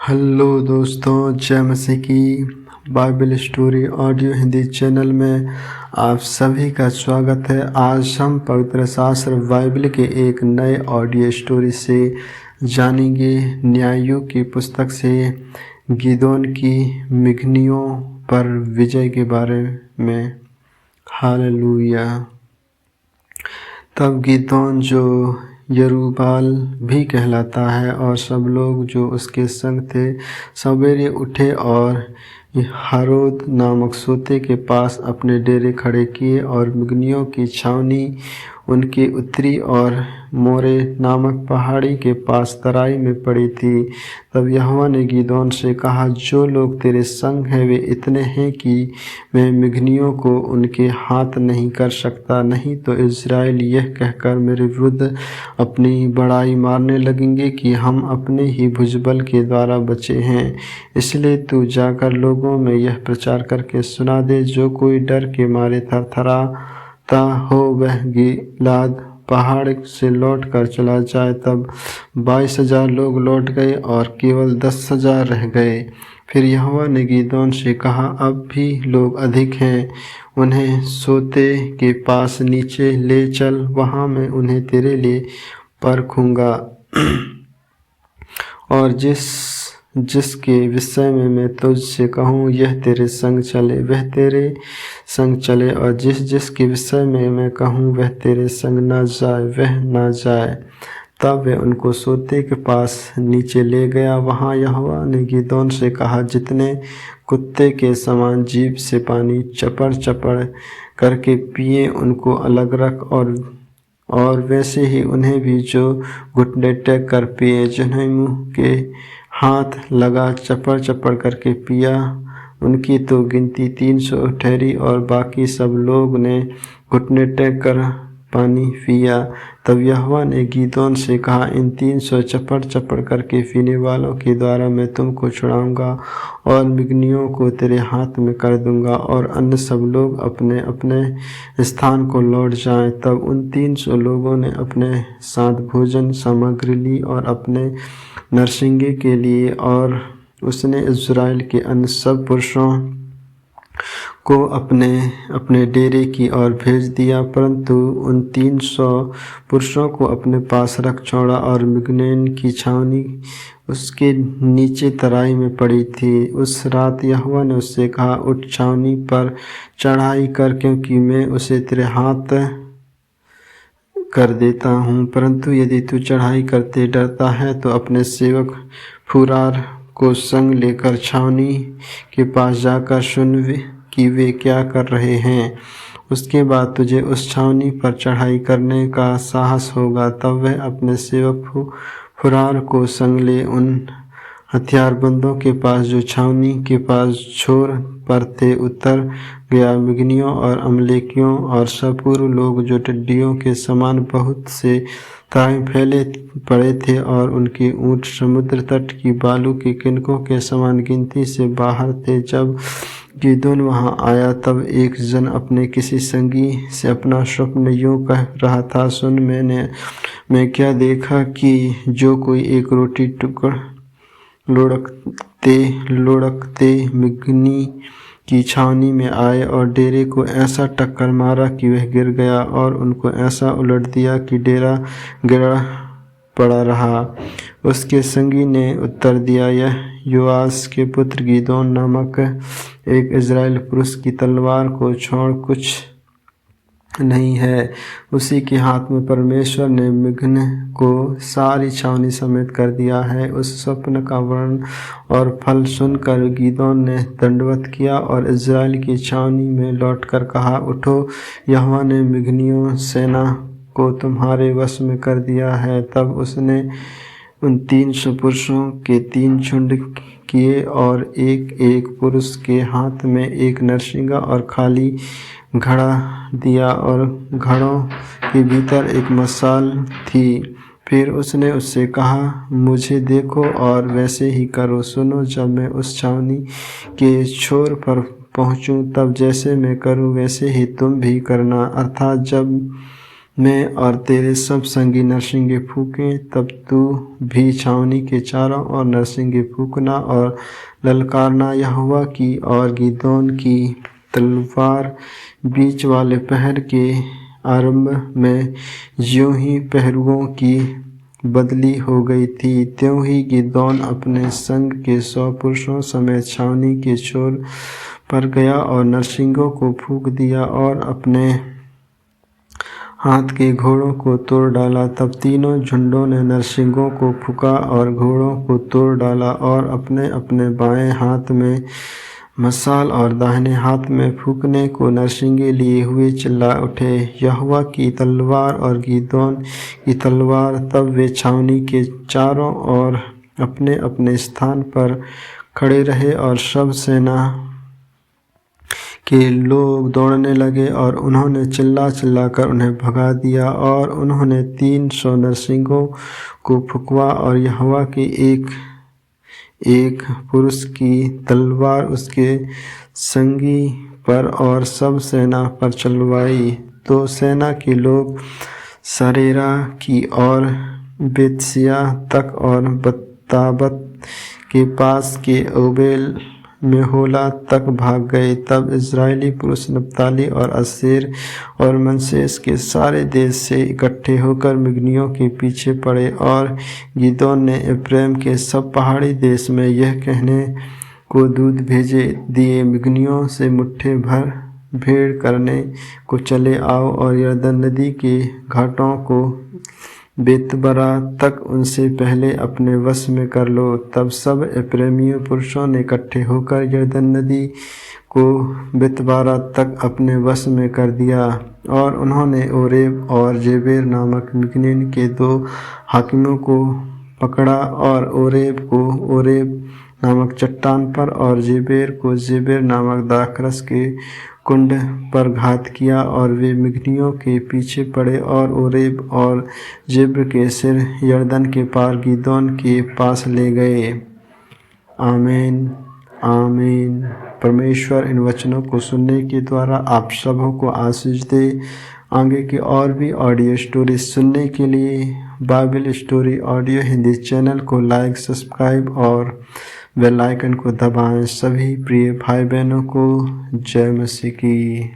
Hello दोस्तों, जय मसीह की। Bible story audio Hindi channel में आप सभी का स्वागत है। आज हम पवित्र शास्त्र बाइबल के एक नए ऑडियो स्टोरी से जानेंगे। न्यायों की पुस्तक से गिदोन की मिगनियों पर विजय के बारे में। हालेलुया। तब गिदोन, जो यरूबाल भी कहलाता है, और सब लोग जो उसके संग थे, सवेरे उठे और हारोद नामक सोते के पास अपने डेरे खड़े किए। और मिगनियों की छावनी उनकी उत्तरी और मोरे नामक पहाड़ी के पास तराई में पड़ी थी। तब यहोवा ने गिदोन से कहा, जो लोग तेरे संग हैं वे इतने हैं कि मैं मिगनियों को उनके हाथ नहीं कर सकता, नहीं तो इज़राइल यह कहकर मेरे विरुद्ध अपनी बड़ाई मारने लगेंगे कि हम अपने ही भुजबल के द्वारा बचे हैं। इसलिए तू जाकर लोगों में यह प्रचार करके सुना दे, जो कोई डर के मारे थरथराता हो वह गिलाद पहाड़ से लौट कर चला जाए। तब 22,000 लोग लौट गए और केवल 10,000 रह गए। फिर यहोवा ने गिदोन से कहा, अब भी लोग अधिक हैं, उन्हें सोते के पास नीचे ले चल, वहाँ मैं उन्हें तेरे लिए परखूंगा। और जिसके विषय में मैं तुझसे कहूँ यह तेरे संग चले वह तेरे संग चले, और जिसके विषय में मैं कहूँ वह तेरे संग न जाए वह न जाए। तब वह उनको सोते के पास नीचे ले गया। वहाँ यहोवा ने गिदोन से कहा, जितने कुत्ते के समान जीभ से पानी चपड़ चपड़ करके पिए उनको अलग रख, और वैसे ही उन्हें भी जो घुटने टेक कर पिए, जिन्हें मुँह के हाथ लगा चपड़ चपड़ करके पिया। उनकी तो गिनती 300 ठहरी, और बाकी सब लोग ने घुटने टेक कर पानी पिया। तब यहोवा ने गिदोन से कहा, इन 300 चपड़ चपड़ करके पीने वालों के द्वारा मैं तुमको छुड़ाऊंगा और मिगनियों को तेरे हाथ में कर दूंगा, और अन्य सब लोग अपने अपने स्थान को लौट जाएं। तब उन 300 लोगों ने अपने साथ भोजन सामग्री ली और अपने नरसिंगे के लिए, और उसने इज़राइल के अन्य सब पुरुषों को अपने अपने डेरे की ओर भेज दिया, परंतु उन 300 पुरुषों को अपने पास रख छोड़ा। और मिगनैन की छावनी उसके नीचे तराई में पड़ी थी। उस रात यहोवा ने उससे कहा, उठ छावनी पर चढ़ाई कर, क्योंकि मैं उसे तेरे हाथ कर देता हूँ। परंतु यदि तू चढ़ाई करते डरता है तो अपने सेवक फुरार को संग लेकर छावनी के पास जाकर सुन कि वे क्या कर रहे हैं। उसके बाद तुझे उस छावनी पर चढ़ाई करने का साहस होगा। तब वह अपने सेवक फुरार को संग ले उन हथियारबंदों के पास जो छावनी के पास छोर पर थे उतर गया। मिगनियों और अमलेकियों और सपूर लोग जो टिड्डियों के समान बहुत से ताए फैले पड़े थे, और उनके ऊँट समुद्र तट की बालू के किनकों के समान गिनती से बाहर थे। जब गिदोन वहाँ आया, तब एक जन अपने किसी संगी से अपना स्वप्न यूँ कह रहा था, सुन, मैं क्या देखा कि जो कोई एक रोटी टुकड़ लुढ़कते मिगनी की छावनी में आए और डेरे को ऐसा टक्कर मारा कि वह गिर गया, और उनको ऐसा उलट दिया कि डेरा गिरा पड़ा रहा। उसके संगी ने उत्तर दिया, यह योआश के पुत्र गिदोन नामक एक इज़राइल पुरुष की तलवार को छोड़ कुछ नहीं है। उसी के हाथ में परमेश्वर ने मिघन को सारी छावनी समेत कर दिया है। उस स्वप्न का वर्णन और फल सुनकर गिदोन ने दंडवत किया और इज़राइल की छावनी में लौटकर कहा, उठो, यहोवा ने मिघनियों सेना को तुम्हारे वश में कर दिया है। तब उसने उन 300 पुरुषों के 3 झुंड किए, और एक एक पुरुष के हाथ में एक नरसिंगा और खाली घड़ा दिया, और घड़ों के भीतर एक मशाल थी। फिर उसने उससे कहा, मुझे देखो और वैसे ही करो। सुनो, जब मैं उस छावनी के छोर पर पहुँचूं, तब जैसे मैं करूँ वैसे ही तुम भी करना। अर्थात जब में और तेरे सब संगी नरसिंगे फूकें, तब तू भी छावनी के चारों ओर नरसिंगे फूकना और ललकारना यहोवा की और गिदोन की तलवार बीच वाले पहर के आरंभ में ज्यों ही पहरुओं की बदली हो गई थी, त्यों ही गिदोन अपने संग के 100 पुरुषों समेत छावनी के छोर पर गया और नरसिंगों को फूंक दिया और अपने हाथ के घोड़ों को तोड़ डाला। तब तीनों झुंडों ने नरसिंगों को फूंका और घोड़ों को तोड़ डाला और अपने अपने बाएं हाथ में मशाल और दाहिने हाथ में फूंकने को नरसिंगे लिए हुए चिल्ला उठे, यहोवा की तलवार और गिदोन की तलवार। तब वे छावनी के चारों ओर अपने अपने स्थान पर खड़े रहे और सब सेना के लोग दौड़ने लगे और उन्होंने चिल्ला चिल्ला कर उन्हें भगा दिया और उन्होंने 300 नरसिंगों को फुकवा और यहोवा के एक एक पुरुष की तलवार उसके संगी पर और सब सेना पर चलवाई। तो सेना के लोग सरेरा की और बेतसिया तक और बताबत के पास के ओबेल मेहोला तक भाग गए। तब इज़राइली पुरुष नप्ताली और अशेर और मनश्शेस के सारे देश से इकट्ठे होकर मिग्नियों के पीछे पड़े और गिदोन ने एप्रैम के सब पहाड़ी देश में यह कहने को दूत भेजे दिए, मिग्नियों से मुट्ठी भर भेड़ करने को चले आओ और यरदन नदी के घाटों को बेतबरा तक उनसे पहले अपने वश में कर लो। तब सब एप्रैमियों पुरुषों ने इकट्ठे होकर यरदन नदी को बेतबारा तक अपने वश में कर दिया और उन्होंने ओरेब और जेबेर नामक मिग्नीन के 2 हाकिमों को पकड़ा और ओरेब को ओरेब नामक चट्टान पर और जेबेर को जेबेर नामक दाखरस के कुंड पर घात किया और वे मिग्नियों के पीछे पड़े और ओरेब और जेब्र के सिर यरदन के पार गिदोन के पास ले गए। आमीन आमीन। परमेश्वर इन वचनों को सुनने के द्वारा आप सबों को आशीष दे। आगे की और भी ऑडियो स्टोरी सुनने के लिए Bible story audio Hindi channel को लाइक, सब्सक्राइब और बेल आइकन को दबाएं। सभी प्रिय भाई बहनों को जय मसीह की।